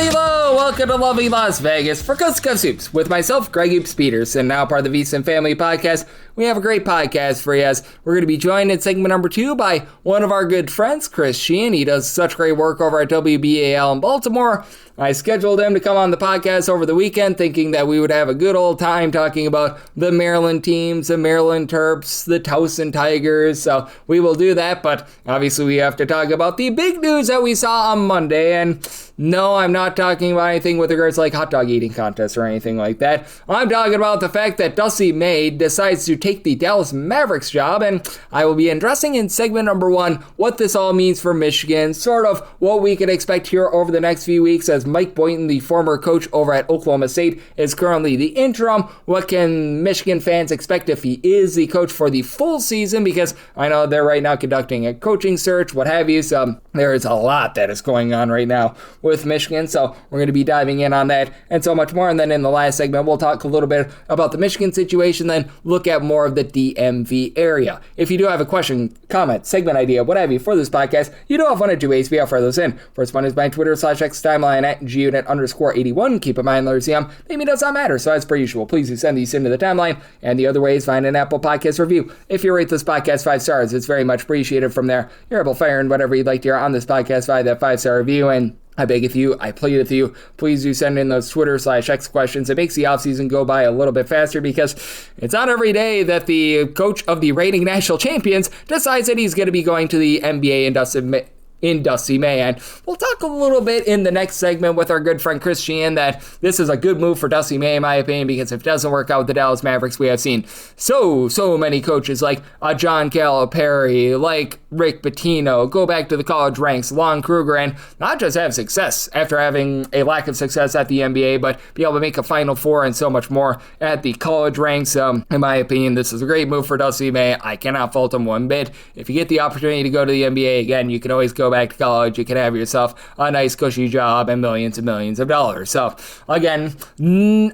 Hello, welcome to lovely Las Vegas for Coast to Coast Hoops with myself, Greg Hoops Peterson, now part of the VSiN Family Podcast. We have a great podcast for you as we're going to be joined in segment number 2 by one of our good friends, Chris Cichon. He does such great work over at WBAL in Baltimore. I scheduled him to come on the podcast over the weekend thinking that we would have a good old time talking about the Maryland teams, the Maryland Terps, the Towson Tigers. So we will do that, but obviously we have to talk about the big news that we saw on Monday. And no, I'm not talking about anything with regards to like hot dog eating contests or anything like that. I'm talking about the fact that Dusty May decides to take the Dallas Mavericks job, and I will be addressing in segment number 1 what this all means for Michigan, sort of what we can expect here over the next few weeks as Mike Boynton, the former coach over at Oklahoma State, is currently the interim. What can Michigan fans expect if he is the coach for the full season? Because I know they're right now conducting a coaching search, what have you, so there is a lot that is going on right now with Michigan, so we're going to be diving in on that and so much more. And then in the last segment, we'll talk a little bit about the Michigan situation, then look at more of the DMV area. If you do have a question, comment, segment idea, what have you for this podcast, you do have one of two ways we offer those in. First one is my Twitter/X timeline at gunit_81. Keep in mind, LRCM, name does not matter, so as per usual, please do send these into the timeline. And the other way is find an Apple Podcast review. If you rate this podcast 5 stars, it's very much appreciated from there. You're able to fire in whatever you'd like to hear on this podcast via that 5-star review, and I beg of you, I plead with you, please do send in those Twitter/X questions. It makes the offseason go by a little bit faster because it's not every day that the coach of the reigning national champions decides that he's going to be going to the NBA in Dusty May. And we'll talk a little bit in the next segment with our good friend Chris Cichon that this is a good move for Dusty May, in my opinion, because if it doesn't work out with the Dallas Mavericks, we have seen so many coaches like John Calipari, like Rick Pitino, go back to the college ranks, Lon Kruger, and not just have success after having a lack of success at the NBA, but be able to make a Final Four and so much more at the college ranks. In my opinion, this is a great move for Dusty May. I cannot fault him one bit. If you get the opportunity to go to the NBA, again, you can always go back to college. You can have yourself a nice cushy job and millions of dollars. So again,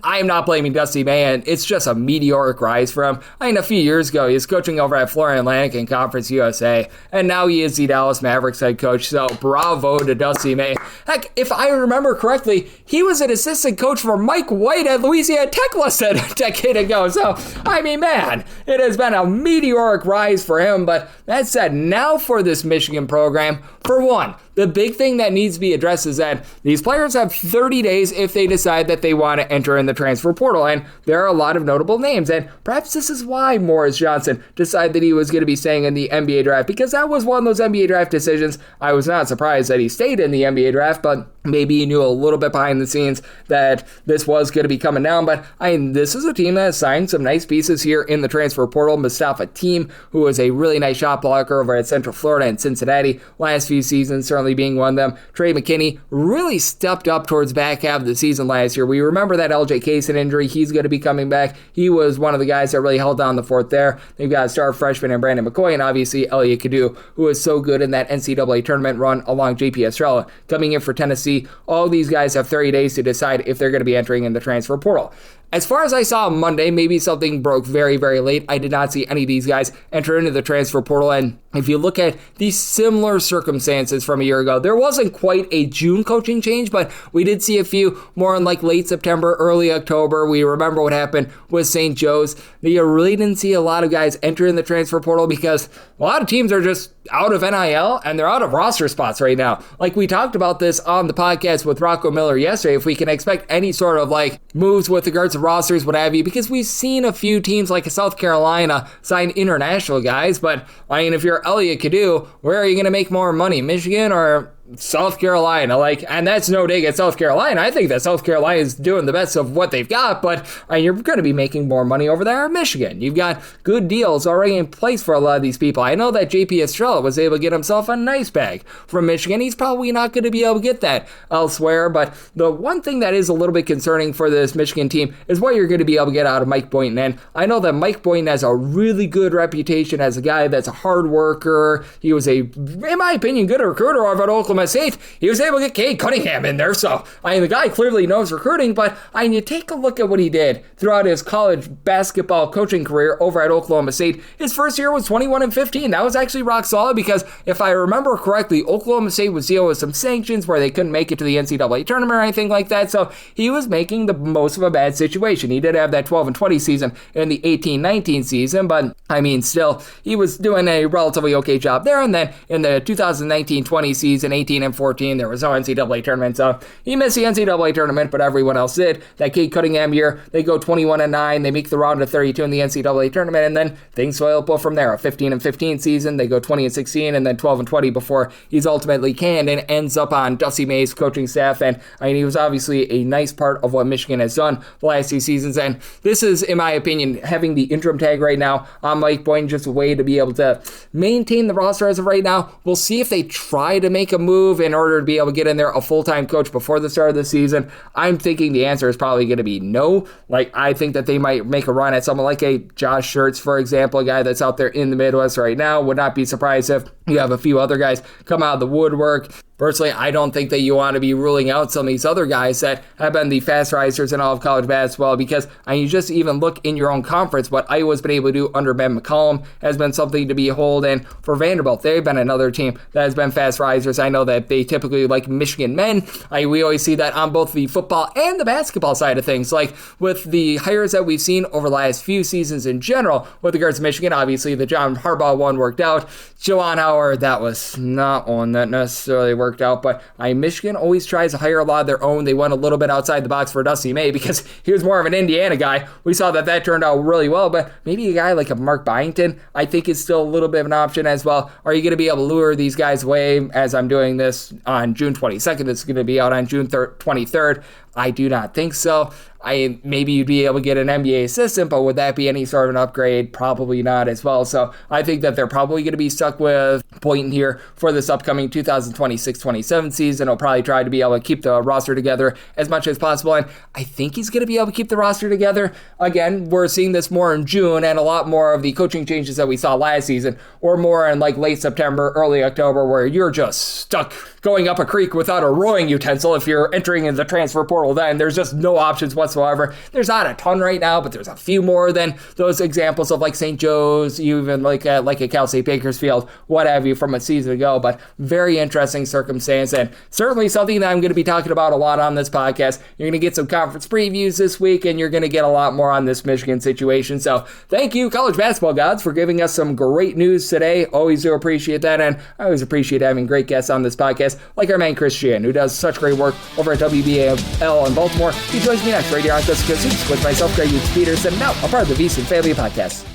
I am not blaming Dusty May, and it's just a meteoric rise for him. I mean, a few years ago, he was coaching over at Florida Atlantic and Conference USA, and now he is the Dallas Mavericks head coach. So bravo to Dusty May. Heck, if I remember correctly, he was an assistant coach for Mike White at Louisiana Tech less than a decade ago. So, I mean, man, it has been a meteoric rise for him. But that said, now for this Michigan program, for one, the big thing that needs to be addressed is that these players have 30 days if they decide that they want to enter in the transfer portal, and there are a lot of notable names, and perhaps this is why Morris Johnson decided that he was going to be staying in the NBA draft, because that was one of those NBA draft decisions. I was not surprised that he stayed in the NBA draft, but maybe he knew a little bit behind the scenes that this was going to be coming down. But I mean, this is a team that has signed some nice pieces here in the transfer portal. Mustafa Team, who was a really nice shot blocker over at Central Florida and Cincinnati last few seasons, certainly being one of them. Trey McKinney really stepped up towards back half of the season last year. We remember that LJ Kaysen injury. He's going to be coming back. He was one of the guys that really held down the fort there. They've got a star freshman in Brandon McCoy, and obviously Elliot Kadu, who was so good in that NCAA tournament run along JP Estrella, coming in for Tennessee. All these guys have 30 days to decide if they're going to be entering in the transfer portal. As far as I saw on Monday, maybe something broke very, very late. I did not see any of these guys enter into the transfer portal, and if you look at these similar circumstances from a year ago, there wasn't quite a June coaching change, but we did see a few more in like late September, early October. We remember what happened with St. Joe's. You really didn't see a lot of guys enter in the transfer portal because a lot of teams are just out of NIL and they're out of roster spots right now. Like we talked about this on the podcast with Rocco Miller yesterday, if we can expect any sort of like moves with regards to rosters, what have you, because we've seen a few teams like South Carolina sign international guys, but I mean, if you're Elliot Kadu, where are you going to make more money, Michigan or South Carolina? And that's no dig at South Carolina. I think that South Carolina is doing the best of what they've got, but you're going to be making more money over there in Michigan. You've got good deals already in place for a lot of these people. I know that JP Estrella was able to get himself a nice bag from Michigan. He's probably not going to be able to get that elsewhere, but the one thing that is a little bit concerning for this Michigan team is what you're going to be able to get out of Mike Boynton. And I know that Mike Boynton has a really good reputation as a guy that's a hard worker. He was in my opinion, good recruiter over at Oklahoma Oklahoma State, he was able to get Cade Cunningham in there. So, the guy clearly knows recruiting, but you take a look at what he did throughout his college basketball coaching career over at Oklahoma State. His first year was 21-15. That was actually rock solid because if I remember correctly, Oklahoma State was dealing with some sanctions where they couldn't make it to the NCAA tournament or anything like that. So he was making the most of a bad situation. He did have that 12-20 season in the 18-19 season, but still, he was doing a relatively okay job there. And then in the 2019-20 season, 18-14, there was no NCAA tournament. So he missed the NCAA tournament, but everyone else did. That Cade Cunningham year, they go 21-9, they make the round of 32 in the NCAA tournament, and then things swell up from there. A 15-15 season, they go 20-16, and then 12-20 before he's ultimately canned and ends up on Dusty May's coaching staff. And he was obviously a nice part of what Michigan has done the last 2 seasons. And this is, in my opinion, having the interim tag right now on Mike Boynton, just a way to be able to maintain the roster as of right now. We'll see if they try to make a move in order to be able to get in there a full-time coach before the start of the season. I'm thinking the answer is probably going to be no. I think that they might make a run at someone like a Josh Schertz, for example, a guy that's out there in the Midwest right now. Would not be surprised if you have a few other guys come out of the woodwork. Personally, I don't think that you want to be ruling out some of these other guys that have been the fast risers in all of college basketball because you just even look in your own conference, what Iowa's been able to do under Ben McCollum has been something to behold. And for Vanderbilt, they've been another team that has been fast risers. I know that they typically like Michigan men. We always see that on both the football and the basketball side of things. Like with the hires that we've seen over the last few seasons in general, with regards to Michigan, obviously the John Harbaugh one worked out. Juwan Howard, that was not one that necessarily worked out, but Michigan always tries to hire a lot of their own. They went a little bit outside the box for Dusty May because he was more of an Indiana guy. We saw that turned out really well, but maybe a guy like a Mark Byington, I think is still a little bit of an option as well. Are you going to be able to lure these guys away as I'm doing this on June 22nd? It's going to be out on June 23rd. I do not think so. Maybe you'd be able to get an NBA assistant, but would that be any sort of an upgrade? Probably not as well. So I think that they're probably going to be stuck with Boynton here for this upcoming 2026-27 season. He'll probably try to be able to keep the roster together as much as possible, and I think he's going to be able to keep the roster together. Again, we're seeing this more in June, and a lot more of the coaching changes that we saw last season were more in late September, early October, where you're just stuck going up a creek without a rowing utensil if you're entering in the transfer portal. Then there's just no options whatsoever. There's not a ton right now, but there's a few more than those examples of St. Joe's, even like a Cal State Bakersfield, what have you, from a season ago. But very interesting circumstance, and certainly something that I'm going to be talking about a lot on this podcast. You're going to get some conference previews this week, and you're going to get a lot more on this Michigan situation. So thank you, college basketball gods, for giving us some great news today. Always do appreciate that, and I always appreciate having great guests on this podcast, like our man Chris Cichon, who does such great work over at WBAL in Baltimore. He joins me next right here on Coast to Coast Hoops with myself, Greg Peterson, now a part of the VSiN Family Podcast.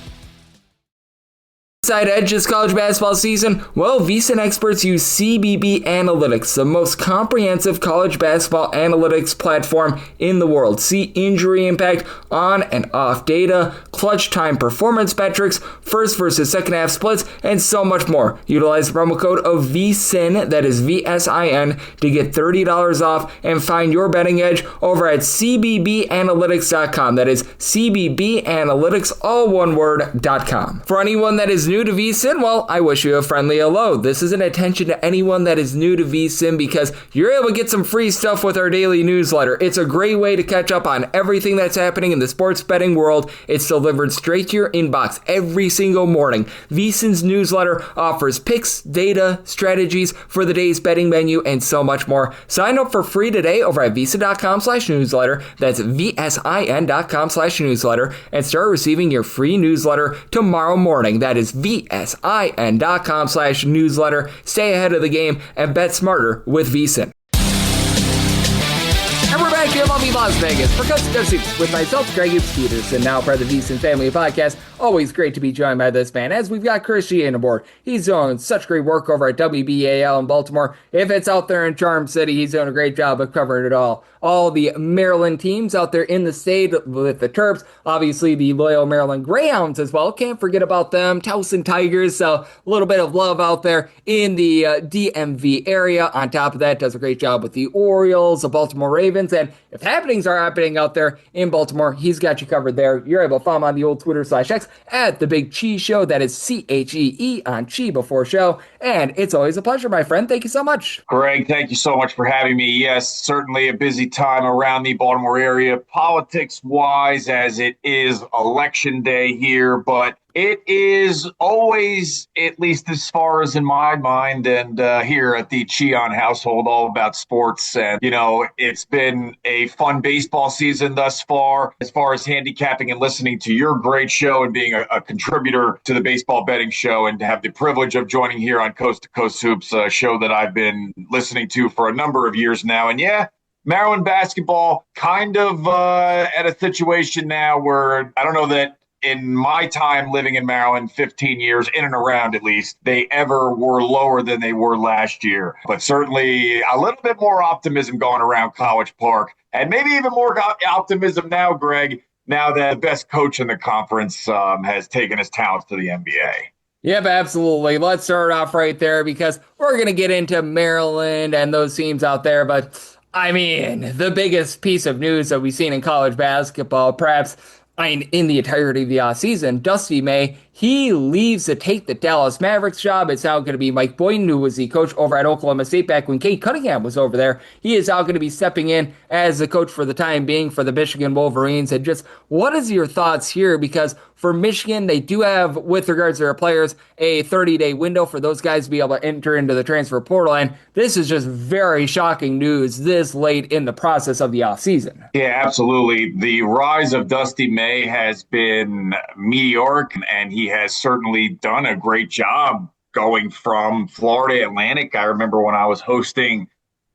Side edge this college basketball season? Well, VSiN experts use CBB Analytics, the most comprehensive college basketball analytics platform in the world. See injury impact, on and off data, clutch time performance metrics, first versus second half splits, and so much more. Utilize the promo code of VSiN, that is VSIN, to get $30 off and find your betting edge over at cbbanalytics.com. That is cbbanalytics, all one word.com. For anyone that is new to VSiN, well, I wish you a friendly hello. This is an attention to anyone that is new to VSiN because you're able to get some free stuff with our daily newsletter. It's a great way to catch up on everything that's happening in the sports betting world. It's delivered straight to your inbox every single morning. VSiN's newsletter offers picks, data, strategies for the day's betting menu, and so much more. Sign up for free today over at VSiN.com/newsletter. That's VSIN.com/newsletter, and start receiving your free newsletter tomorrow morning. That is VSIN.com/newsletter. Stay ahead of the game and bet smarter with VSiN. And we're back here in lovely Las Vegas for Coast to Coast Hoops with myself, Greg Peterson, now part of the VSiN Family Podcast. Always great to be joined by this man, as we've got Chris Cichon aboard. He's doing such great work over at WBAL in Baltimore. If it's out there in Charm City, he's doing a great job of covering it all. All the Maryland teams out there in the state with the Terps, obviously the Loyola Maryland Greyhounds as well. Can't forget about them. Towson Tigers, so a little bit of love out there in the DMV area. On top of that, does a great job with the Orioles, the Baltimore Ravens, and if happenings are happening out there in Baltimore, he's got you covered there. You're able to follow him on the old Twitter/X at The Big Cheese Show. That is CHEE on Chi before show. And it's always a pleasure, my friend. Thank you so much. Greg, thank you so much for having me. Yes, certainly a busy time around the Baltimore area, politics-wise, as it is election day here, but it is always, at least as far as in my mind and here at the Cichon household, all about sports. And, it's been a fun baseball season thus far as handicapping and listening to your great show and being a contributor to the baseball betting show, and to have the privilege of joining here on Coast to Coast Hoops, a show that I've been listening to for a number of years now. And yeah, Maryland basketball kind of at a situation now where I don't know that in my time living in Maryland, 15 years, in and around at least, they ever were lower than they were last year. But certainly a little bit more optimism going around College Park, and maybe even more optimism now, Greg, now that the best coach in the conference has taken his talents to the NBA. Yep, absolutely. Let's start off right there because we're going to get into Maryland and those teams out there. But, I mean, the biggest piece of news that we've seen in college basketball, perhaps in the entirety of the offseason, Dusty May, he leaves to take the Dallas Mavericks job. It's now going to be Mike Boynton, who was the coach over at Oklahoma State back when Kate Cunningham was over there. He is now going to be stepping in as the coach for the time being for the Michigan Wolverines. And just what is your thoughts here? Because for Michigan, they do have, with regards to their players, a 30-day window for those guys to be able to enter into the transfer portal. And this is just very shocking news this late in the process of the offseason. Yeah, absolutely. The rise of Dusty May has been meteoric, and he has certainly done a great job going from Florida Atlantic. I remember when I was hosting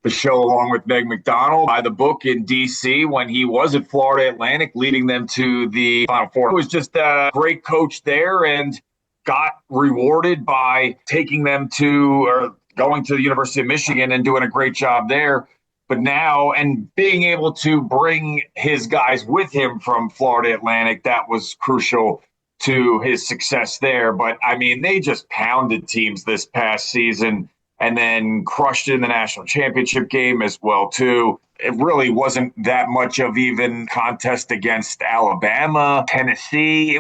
the show along with Meg McDonald by the book in D.C. when he was at Florida Atlantic, leading them to the Final Four. He was just a great coach there and got rewarded by taking them to, or going to the University of Michigan and doing a great job there. But now, and being able to bring his guys with him from Florida Atlantic, that was crucial to his success there. But, I mean, they just pounded teams this past season and then crushed it in the national championship game as well, too. It really wasn't that much of even contest against Alabama, Tennessee.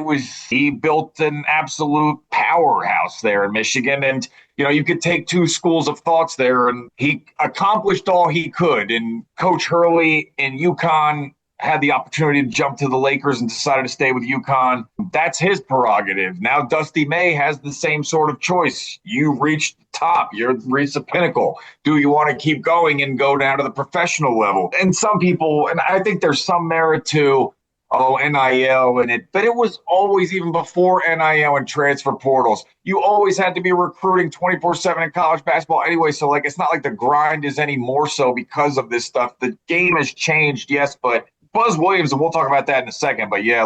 He built an absolute powerhouse there in Michigan. And, you could take two schools of thoughts there, and he accomplished all he could. And Coach Hurley in UConn had the opportunity to jump to the Lakers and decided to stay with UConn. That's his prerogative. Now Dusty May has the same sort of choice. You reached the top. You've reached the pinnacle. Do you want to keep going and go down to the professional level? And some people, and I think there's some merit to, NIL in it, but it was always, even before NIL and transfer portals, you always had to be recruiting 24/7 in college basketball anyway. So, it's not like the grind is any more so because of this stuff. The game has changed, yes, but Buzz Williams, and we'll talk about that in a second, but yeah,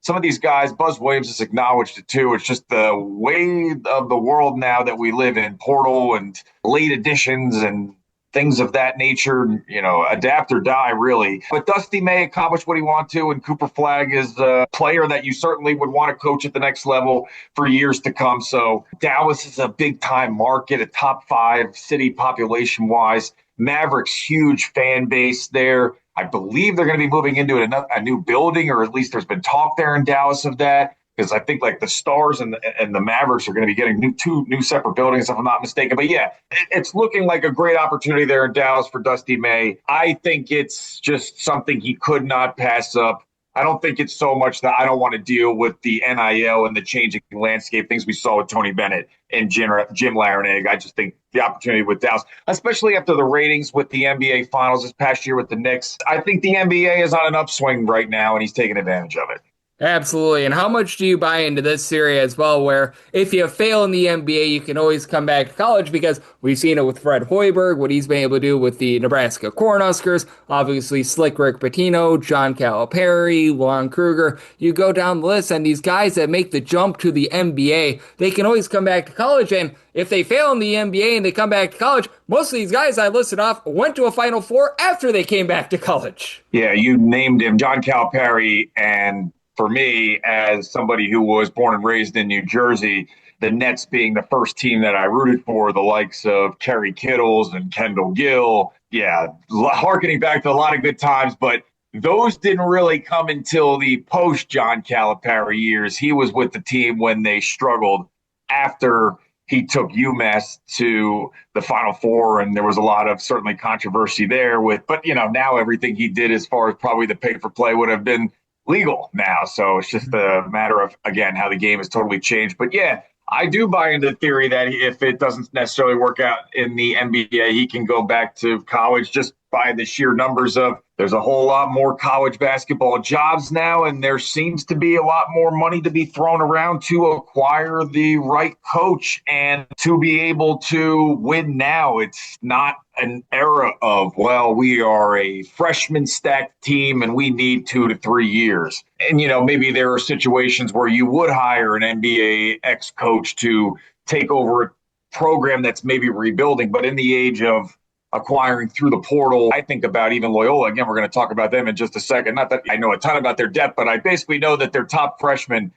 some of these guys, Buzz Williams has acknowledged it too. It's just the way of the world now that we live in, portal and late additions and things of that nature, adapt or die, really. But Dusty May accomplished what he wanted to, and Cooper Flagg is a player that you certainly would want to coach at the next level for years to come. So Dallas is a big-time market, a top 5 city population-wise. Mavericks, huge fan base there. I believe they're going to be moving into a new building, or at least there's been talk there in Dallas of that, because I think the Stars and the Mavericks are going to be getting two new separate buildings, if I'm not mistaken. But yeah, it's looking like a great opportunity there in Dallas for Dusty May. I think it's just something he could not pass up. I don't think it's so much that I don't want to deal with the NIL and the changing landscape, things we saw with Tony Bennett and Jim Larrañaga. I just think the opportunity with Dallas, especially after the ratings with the NBA Finals this past year with the Knicks, I think the NBA is on an upswing right now, and he's taking advantage of it. Absolutely. And how much do you buy into this theory as well, where if you fail in the NBA, you can always come back to college? Because we've seen it with Fred Hoiberg, what he's been able to do with the Nebraska Cornhuskers, obviously Slick Rick Pitino, John Calipari, Lon Kruger. You go down the list, and these guys that make the jump to the NBA, they can always come back to college. And if they fail in the NBA and they come back to college, most of these guys I listed off went to a Final Four after they came back to college. Yeah, you named him, John Calipari, and for me, as somebody who was born and raised in New Jersey, the Nets being the first team that I rooted for, the likes of Kerry Kittles and Kendall Gill. Yeah, harkening back to a lot of good times, but those didn't really come until the post-John Calipari years. He was with the team when they struggled after he took UMass to the Final Four, and there was a lot of certainly controversy there but now everything he did as far as probably the pay for play would have been legal now. So it's just a matter of, again, how the game has totally changed. But yeah, I do buy into the theory that if it doesn't necessarily work out in the NBA, he can go back to college just by the sheer numbers of there's a whole lot more college basketball jobs now, and there seems to be a lot more money to be thrown around to acquire the right coach and to be able to win now. It's not an era of, well, we are a freshman stacked team and we need 2 to 3 years. And, maybe there are situations where you would hire an NBA ex-coach to take over a program that's maybe rebuilding, but in the age of acquiring through the portal, I think about even Loyola. Again, we're going to talk about them in just a second. Not that I know a ton about their depth, but I basically know that their top freshman,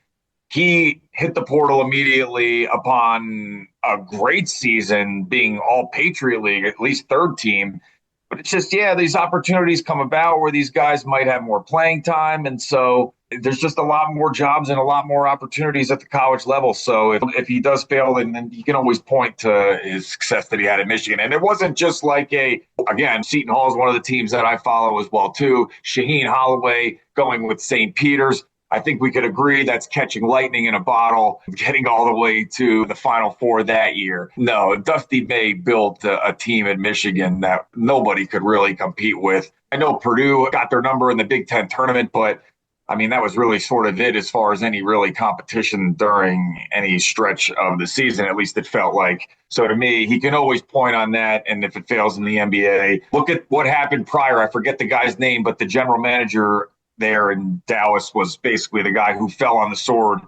he hit the portal immediately upon a great season, being all Patriot League, at least third team. But it's just, these opportunities come about where these guys might have more playing time. And so there's just a lot more jobs and a lot more opportunities at the college level. So if he does fail, then he can always point to his success that he had at Michigan. And it wasn't just like again, Seton Hall is one of the teams that I follow as well, too. Shaheen Holloway going with St. Peter's. I think we could agree that's catching lightning in a bottle, getting all the way to the Final Four that year. No, Dusty May built a team in Michigan that nobody could really compete with. I know Purdue got their number in the Big Ten tournament, but that was really sort of it as far as any really competition during any stretch of the season. At least it felt like. So to me, he can always point on that. And if it fails in the NBA, look at what happened prior. I forget the guy's name, but the general manager there in Dallas was basically the guy who fell on the sword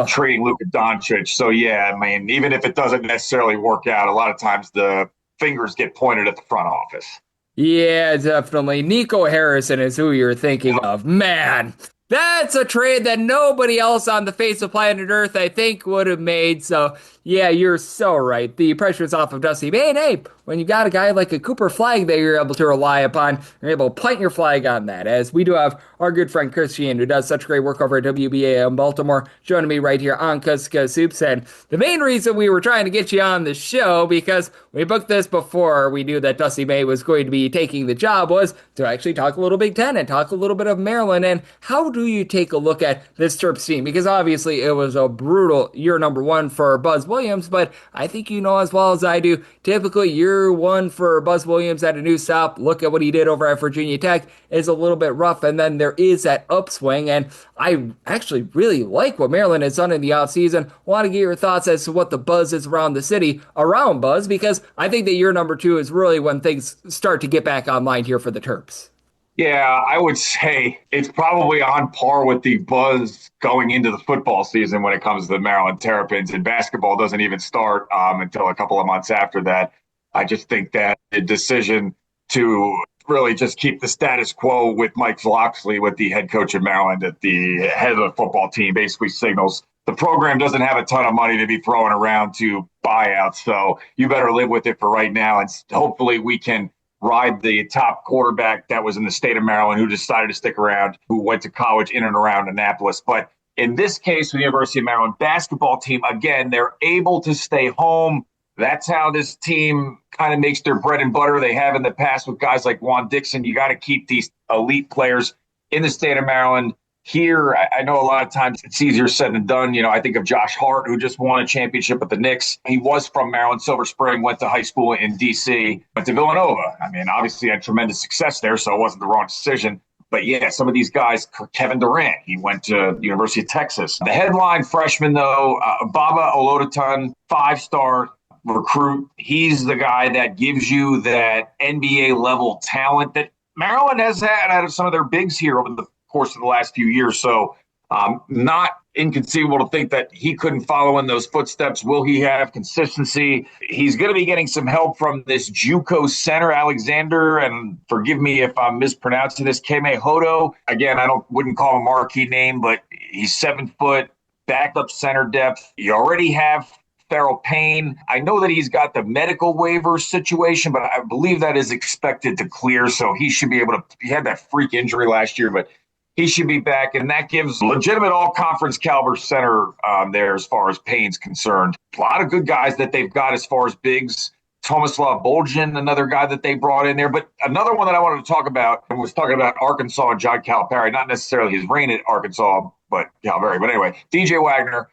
trading Luka Doncic. So, even if it doesn't necessarily work out, a lot of times the fingers get pointed at the front office. Yeah, definitely. Nico Harrison is who you're thinking of. Man, that's a trade that nobody else on the face of planet Earth, I think, would have made. So, yeah, you're so right. The pressure is off of Dusty May. And hey, when you got a guy like a Cooper Flag that you're able to rely upon, you're able to plant your flag on that. As we do have our good friend Chris Cichon, who does such great work over at WBAL in Baltimore, joining me right here on Cusco Soups. And the main reason we were trying to get you on the show, because we booked this before we knew that Dusty May was going to be taking the job, was to actually talk a little Big Ten and talk a little bit of Maryland. And how do you take a look at this Terps team? Because obviously it was a brutal year number one for Buzz Williams, but I think you know as well as I do, typically year one for Buzz Williams at a new stop, look at what he did over at Virginia Tech, is a little bit rough, and then there is that upswing, and I actually really like what Maryland has done in the offseason. Want to get your thoughts as to what the buzz is around the city, around Buzz, because I think that year number two is really when things start to get back online here for the Terps. Yeah, I would say it's probably on par with the buzz going into the football season when it comes to the Maryland Terrapins, and basketball doesn't even start until a couple of months after that. I just think that the decision to really just keep the status quo with Mike Loxley, with the head coach of Maryland at the head of the football team, basically signals the program doesn't have a ton of money to be throwing around to buyouts. So you better live with it for right now, and hopefully we can ride the top quarterback that was in the state of Maryland who decided to stick around, who went to college in and around Annapolis. But in this case, with the University of Maryland basketball team, again, they're able to stay home. That's how this team kind of makes their bread and butter. They have in the past with guys like Juan Dixon. You got to keep these elite players in the state of Maryland. Here, I know a lot of times it's easier said than done. I think of Josh Hart, who just won a championship with the Knicks. He was from Maryland, Silver Spring, went to high school in D.C., went to Villanova. Obviously had tremendous success there, so it wasn't the wrong decision. But yeah, some of these guys, Kevin Durant, he went to the University of Texas. The headline freshman, though, Baba Olotuntun, 5-star recruit. He's the guy that gives you that NBA-level talent that Maryland has had out of some of their bigs here over the course of the last few years. So not inconceivable to think that he couldn't follow in those footsteps. Will he have consistency? He's going to be getting some help from this JUCO center, Alexander, and forgive me if I'm mispronouncing this, Keme Hodo. Again, wouldn't call him a marquee name, but he's 7 foot, backup center depth. You already have Farrell Payne. I know that he's got the medical waiver situation, but I believe that is expected to clear, so he should be able to. He had that freak injury last year, but He should be back, and that gives legitimate all-conference caliber center there as far as Payne's concerned. A lot of good guys that they've got as far as bigs. Tomislav Boljan, another guy that they brought in there. But another one that I wanted to talk about, and was talking about Arkansas and John Calipari, not necessarily his reign at Arkansas, but Calipari. But anyway, DJ Wagner,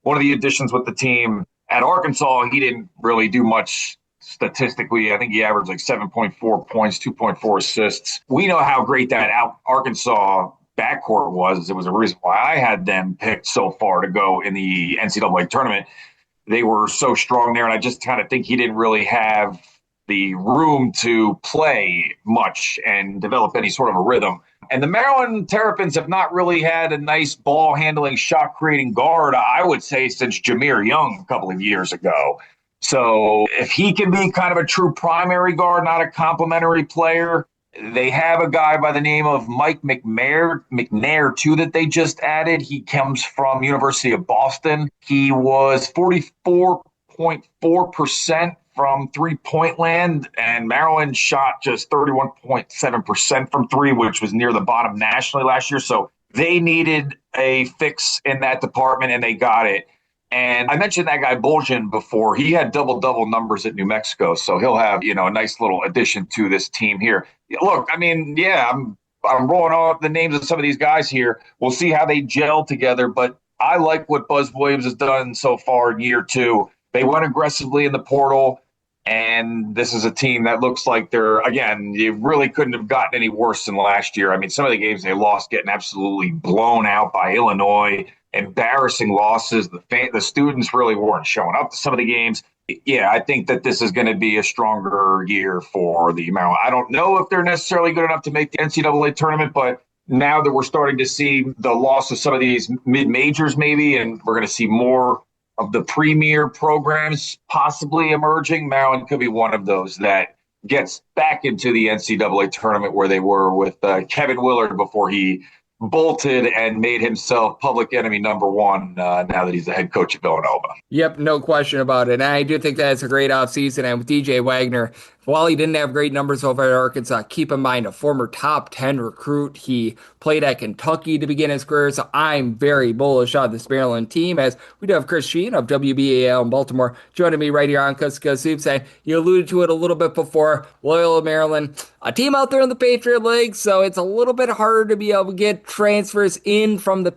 one of the additions with the team. At Arkansas, he didn't really do much statistically. I think he averaged like 7.4 points, 2.4 assists. We know how great that Arkansas backcourt was. It was a reason why I had them picked so far to go in the NCAA tournament. They were so strong there, and I just kind of think he didn't really have the room to play much and develop any sort of a rhythm. And the Maryland Terrapins have not really had a nice ball-handling, shot-creating guard, I would say, since Jameer Young a couple of years ago. So if he can be kind of a true primary guard, not a complementary player, they have a guy by the name of Mike McNair, too, that they just added. He comes from University of Boston. He was 44.4% from three-point land, and Maryland shot just 31.7% from three, which was near the bottom nationally last year. So they needed a fix in that department, and they got it. And I mentioned that guy Boljan before. He had double-double numbers at New Mexico, so he'll have, a nice little addition to this team here. Look, I mean, yeah, I'm rolling off the names of some of these guys here. We'll see how they gel together, but I like what Buzz Williams has done so far in year two. They went aggressively in the portal, and this is a team that looks like you really couldn't have gotten any worse than last year. I mean, some of the games they lost getting absolutely blown out by Illinois, embarrassing losses. The students really weren't showing up to some of the games. Yeah, I think that this is going to be a stronger year for the Maryland. I don't know if they're necessarily good enough to make the NCAA tournament, but now that we're starting to see the loss of some of these mid-majors maybe, and we're going to see more of the premier programs possibly emerging, Maryland could be one of those that gets back into the NCAA tournament where they were with Kevin Willard before he bolted and made himself public enemy number one now that he's the head coach of Villanova. Yep, no question about it. And I do think that's a great offseason. And with DJ Wagner, while he didn't have great numbers over at Arkansas, keep in mind a former top 10 recruit. He played at Kentucky to begin his career, so I'm very bullish on this Maryland team, as we do have Chris Cichon of WBAL in Baltimore joining me right here on Cusco Soups. And you alluded to it a little bit before, Loyola Maryland, a team out there in the Patriot League, so it's a little bit harder to be able to get transfers in from the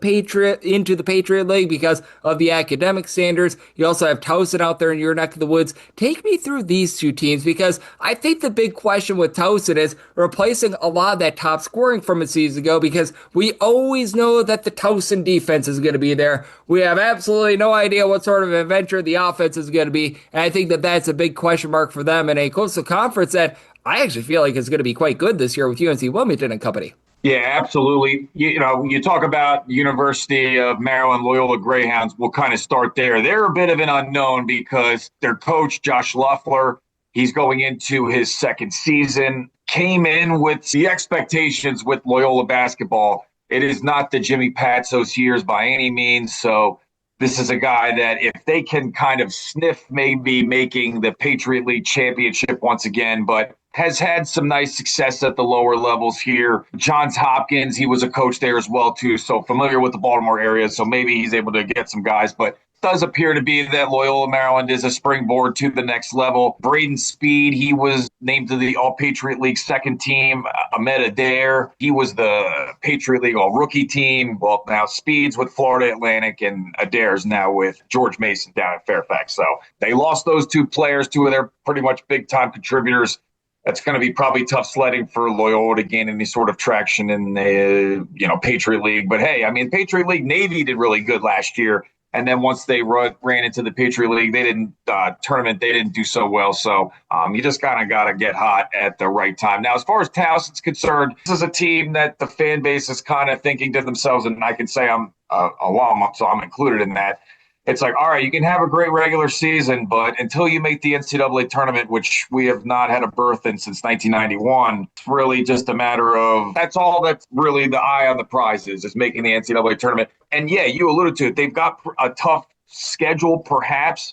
into the Patriot League because of the academic standards. You also have Towson out there in your neck of the woods. Take me through these two teams, because I think the big question with Towson is replacing a lot of that top scoring from a season ago, because we always know that the Towson defense is going to be there. We have absolutely no idea what sort of adventure the offense is going to be, and I think that that's a big question mark for them in a coastal conference that I actually feel like is going to be quite good this year with UNC Wilmington and company. Yeah, absolutely. You talk about University of Maryland, Loyola Greyhounds. We'll kind of start there. They're a bit of an unknown because their coach, Josh Loeffler, he's going into his second season, came in with the expectations with Loyola basketball. It is not the Jimmy Patsos years by any means. So this is a guy that if they can kind of sniff maybe making the Patriot League championship once again, but has had some nice success at the lower levels here. Johns Hopkins, he was a coach there as well, too, so familiar with the Baltimore area, so maybe he's able to get some guys. But does appear to be that Loyola Maryland is a springboard to the next level. Braden Speed, he was named to the All-Patriot League second team. Ahmed Adair, he was the Patriot League All-Rookie team. Well, now Speed's with Florida Atlantic, and Adair's now with George Mason down at Fairfax. So they lost those two players, two of their pretty much big-time contributors. That's going to be probably tough sledding for Loyola to gain any sort of traction in the Patriot League. But hey, I mean, Patriot League, Navy did really good last year. And then once they ran into the Patriot League, they didn't do so well. So you just kind of got to get hot at the right time. Now, as far as Towson's concerned, this is a team that the fan base is kind of thinking to themselves, and I can say I'm alum, so I'm included in that. It's like, all right, you can have a great regular season, but until you make the NCAA tournament, which we have not had a berth in since 1991, it's really just a matter of that's all that's really the eye on the prize is making the NCAA tournament. And yeah, you alluded to it. They've got a tough schedule, perhaps.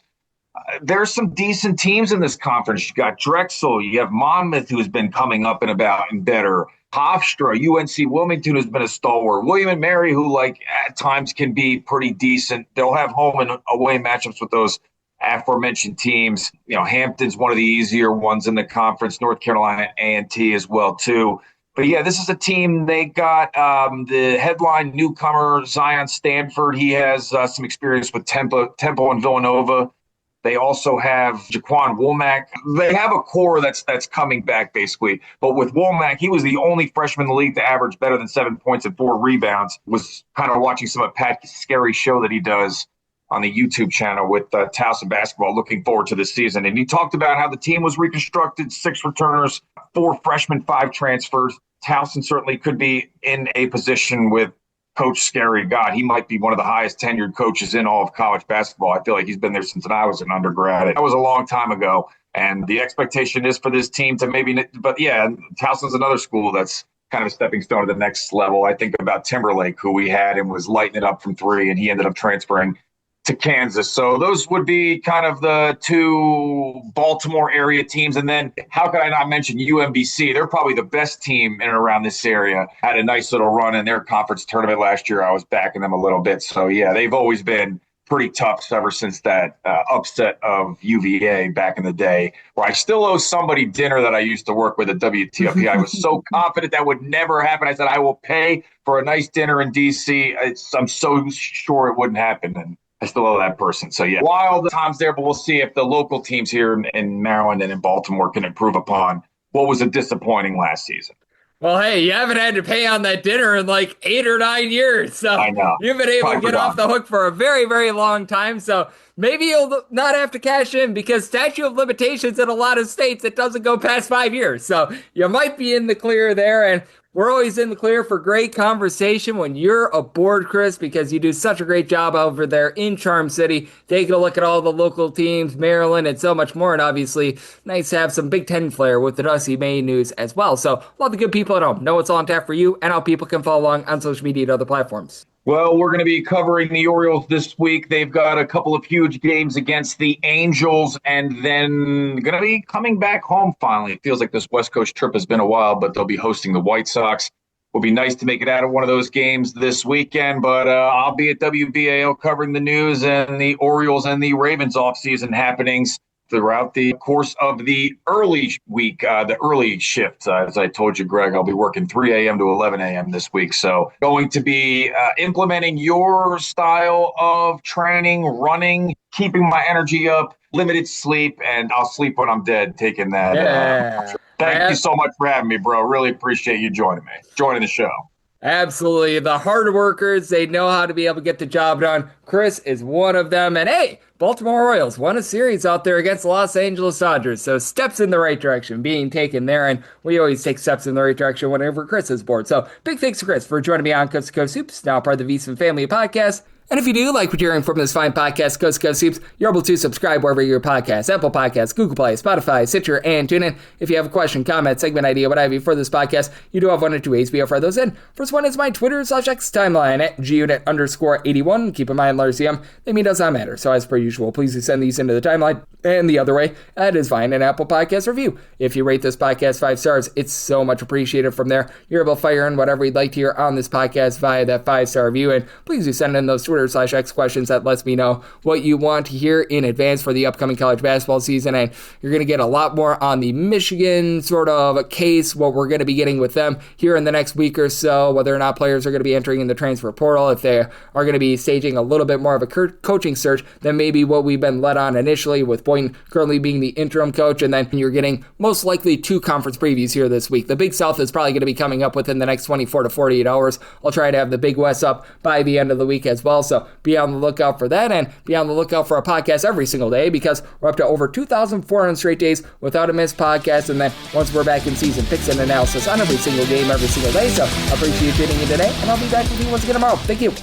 There's some decent teams in this conference. You got Drexel, you have Monmouth, who's been coming up and about and better. Hofstra, UNC Wilmington has been a stalwart. William and Mary, who at times can be pretty decent. They'll have home and away matchups with those aforementioned teams. Hampton's one of the easier ones in the conference. North Carolina A&T as well too. But yeah, this is a team. They got the headline newcomer Zion Stanford. He has some experience with Temple and Villanova. They also have Jaquan Womack. They have a core that's coming back, basically. But with Womack, he was the only freshman in the league to average better than 7 points and 4 rebounds. Was kind of watching some of Pat Scary's show that he does on the YouTube channel with Towson basketball. Looking forward to this season. And he talked about how the team was reconstructed, 6 returners, 4 freshmen, 5 transfers. Towson certainly could be in a position with Coach Scary. God, he might be one of the highest tenured coaches in all of college basketball. I feel like he's been there since I was an undergrad. That was a long time ago. And the expectation is for this team to but yeah, Towson's another school that's kind of a stepping stone to the next level. I think about Timberlake, who we had and was lighting it up from 3, and he ended up transferring to Kansas. So those would be kind of the 2 Baltimore area teams. And then how could I not mention UMBC? They're probably the best team in and around this area. Had a nice little run in their conference tournament last year. I was backing them a little bit. So yeah, they've always been pretty tough ever since that upset of UVA back in the day, where I still owe somebody dinner that I used to work with at WTOP. I was so confident that would never happen. I said, I will pay for a nice dinner in DC. I'm so sure it wouldn't happen. And I still owe that person. So, yeah, wild times there, but we'll see if the local teams here in Maryland and in Baltimore can improve upon what was a disappointing last season. Well, hey, you haven't had to pay on that dinner in 8 or 9 years. So I know. You've been able to get off the hook for a very, very long time. So maybe you'll not have to cash in, because statute of limitations in a lot of states, it doesn't go past 5 years. So you might be in the clear there. And we're always in the clear for great conversation when you're aboard, Chris, because you do such a great job over there in Charm City, taking a look at all the local teams, Maryland, and so much more. And obviously, nice to have some Big Ten flair with the Dusty May news as well. So, all the good people at home know what's on tap for you and how people can follow along on social media and other platforms. Well, we're going to be covering the Orioles this week. They've got a couple of huge games against the Angels, and then going to be coming back home finally. It feels like this West Coast trip has been a while, but they'll be hosting the White Sox. Will be nice to make it out of one of those games this weekend, but I'll be at WBAL covering the news and the Orioles and the Ravens offseason happenings throughout the course of the early week, the early shift. As I told you, Greg, I'll be working 3 a.m. to 11 a.m. this week. So going to be implementing your style of training, running, keeping my energy up, limited sleep, and I'll sleep when I'm dead taking that. Yeah. Thank you so much for having me, bro. Really appreciate you joining the show. Absolutely. The hard workers, they know how to be able to get the job done. Chris is one of them. And hey, Baltimore Orioles won a series out there against the Los Angeles Dodgers. So steps in the right direction being taken there. And we always take steps in the right direction whenever Chris is bored. So big thanks to Chris for joining me on Coast to Coast Hoops, now part of the VSiN Family Podcast. And if you do like what you're hearing from this fine podcast, Coast to Coast Hoops, you're able to subscribe wherever your podcasts, Apple Podcasts, Google Play, Spotify, Stitcher, and TuneIn. If you have a question, comment, segment idea, what have you for this podcast, you do have one or two ways we offer those in. First one is my Twitter/X timeline at gunit_81. Keep in mind, LRCM, they mean does not matter. So as per usual, please do send these into the timeline. And the other way, that is fine, an Apple Podcast review. If you rate this podcast 5 stars, it's so much appreciated from there. You're able to fire in whatever you'd like to hear on this podcast via that 5-star review. And please do send in those Twitter/X questions. That lets me know what you want to hear in advance for the upcoming college basketball season. And you're going to get a lot more on the Michigan sort of case, what we're going to be getting with them here in the next week or so, whether or not players are going to be entering in the transfer portal, if they are going to be staging a little bit more of a coaching search than maybe what we've been led on initially, with Boynton currently being the interim coach. And then you're getting most likely 2 conference previews here this week. The Big South is probably going to be coming up within the next 24 to 48 hours. I'll try to have the Big West up by the end of the week as well. So be on the lookout for that, and be on the lookout for a podcast every single day, because we're up to over 2,400 straight days without a missed podcast. And then once we're back in season, picks and analysis on every single game, every single day. So I appreciate you tuning in today, and I'll be back with you once again tomorrow. Thank you.